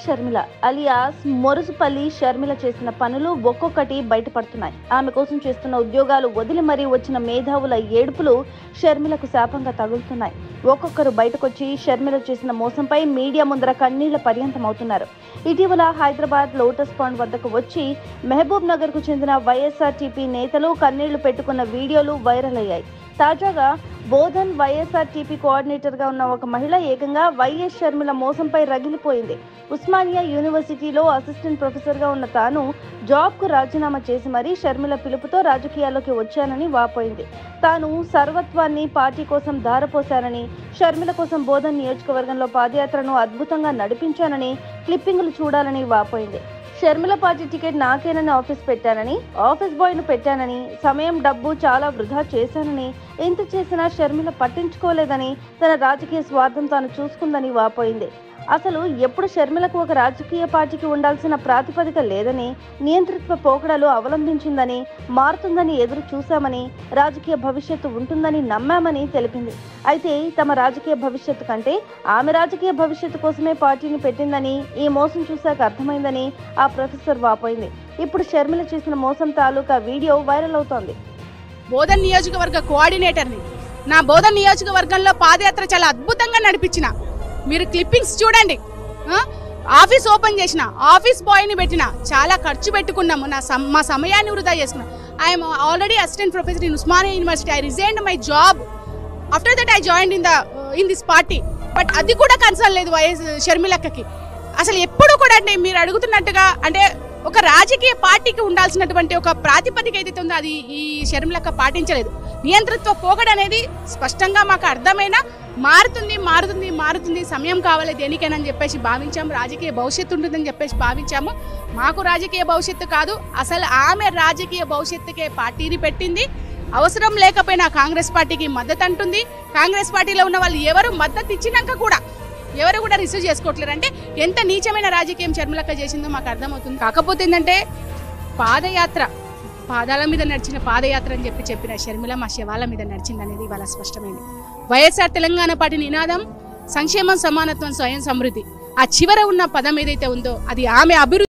Sharmila alias మొరుసుపల్లి Sharmila చేసిన పనులు ఒక్కొక్కటి బయటపడుతున్నాయి. ఆమె కోసం చేస్తున్న ఉద్యోగాలు వదిలి మరీ వచ్చిన మేధావుల ఏడుపులు షర్మిలకు శాపంగా తగులుతున్నాయి. ఒక్కొక్కరు బయటకొచ్చి షర్మిల చేసిన మోసంపై మీడియా ముందర కన్నీళ్ల పర్యంతమవుతున్నారు. ఇటీవల హైదరాబాద్ లోటస్ పాండ్ వద్దకు వచ్చి మహబూబ్ నగర్ కు చెందిన వైఎస్ఆర్టీపీ నేతలు కన్నీళ్లు పెట్టుకున్న వీడియోలు వైరల్ అయ్యాయి. తాజాగా బోధన్ వైఎస్ఆర్టీపీ కోఆర్డినేటర్ గా ఉన్న ఒక మహిళ ఏకంగా వైఎస్ షర్మిల మోసంపై రగిలిపోయింది. ఉస్మానియా యూనివర్సిటీలో అసిస్టెంట్ ప్రొఫెసర్ గా ఉన్న తాను జాబ్ కు రాజీనామా చేసి మరీ షర్మిల పిలుపుతో రాజకీయాల్లోకి వచ్చానని వాపోయింది. తాను సర్వత్వాన్ని పార్టీ కోసం ధారపోశానని, షర్మిల కోసం బోధన్ నియోజకవర్గంలో పాదయాత్రను అద్భుతంగా నడిపించానని, క్లిప్పింగులు చూడాలని వాపోయింది. షర్మిల పార్టీ టికెట్ నాకేనని ఆఫీస్ పెట్టానని, ఆఫీస్ బాయ్ ను పెట్టానని, సమయం డబ్బు చాలా వృధా చేశానని, ఎంత చేసినా షర్మిల పట్టించుకోలేదని, తన రాజకీయ స్వార్థం తాను చూసుకుందని వాపోయింది. అసలు ఎప్పుడు షర్మిలకు ఒక రాజకీయ పార్టీకి ఉండాల్సిన ప్రాతిపదిక లేదని, నియంతృత్వ పోకడలు అవలంబించిందని, మారుతుందని ఎదురు చూశామని, రాజకీయ భవిష్యత్తు ఉంటుందని నమ్మామని తెలిపింది. అయితే తమ రాజకీయ భవిష్యత్తు కంటే ఆమె రాజకీయ భవిష్యత్తు కోసమే పార్టీని పెట్టిందని ఈ మోసం చూశాక అర్థమైందని ఆ ప్రొఫెసర్ వాపోయింది. ఇప్పుడు షర్మిల చేసిన మోసం తాలూకా వీడియో వైరల్ అవుతోంది. బోధన్ నియోజకవర్గ కోఆర్డినేటర్ని, నా బోధన్ నియోజకవర్గంలో పాదయాత్ర చాలా అద్భుతంగా నడిపించిన మీరు క్లిప్పింగ్స్ చూడండి. ఆఫీస్ ఓపెన్ చేసిన, ఆఫీస్ బాయ్ని పెట్టిన, చాలా ఖర్చు పెట్టుకున్నాము, మా సమయాన్ని వృధా చేసుకున్నాం. I'm already assistant professor in Osmania university. I resigned my job. After that I joined in this party. But అది కూడా కన్సర్న్ లేదు వైఎస్ షర్మిలక్కకి. అసలు ఎప్పుడు కూడా అంటే మీరు అడుగుతున్నట్టుగా అంటే ఒక రాజకీయ పార్టీకి ఉండాల్సినటువంటి ఒక ప్రాతిపదిక ఏదైతే ఉందో అది ఈ షర్మిలక్క పాటించలేదు. నియంతృత్వ పోకడ అనేది స్పష్టంగా మాకు అర్థమైన మారుతుంది సమయం కావాలి దేనికైనా చెప్పేసి భావించాము. రాజకీయ భవిష్యత్తు ఉంటుందని చెప్పేసి భావించాము. మాకు రాజకీయ భవిష్యత్తు కాదు, అసలు ఆమె రాజకీయ భవిష్యత్తుకే పార్టీని పెట్టింది. అవసరం లేకపోయినా కాంగ్రెస్ పార్టీకి మద్దతు అంటుంది. కాంగ్రెస్ పార్టీలో ఉన్న వాళ్ళు ఎవరు మద్దతు ఇచ్చినాక కూడా ఎవరు కూడా రిసీవ్ చేసుకోవట్లేరు. అంటే ఎంత నీచమైన రాజకీయం షర్మిలక్క చేసిందో మాకు అర్థమవుతుంది. కాకపోతే ఏంటంటే పాదాల మీద నడిచిన పాదయాత్ర అని చెప్పిన షర్మిల మా శవాల మీద నడిచింది అనేది ఇవాళ స్పష్టమైంది. వైఎస్ఆర్ తెలంగాణ పార్టీ నినాదం సంక్షేమం, సమానత్వం, స్వయం సమృద్ధి. ఆ చివర ఉన్న పదం ఏదైతే ఉందో అది ఆమె అభివృద్ధి.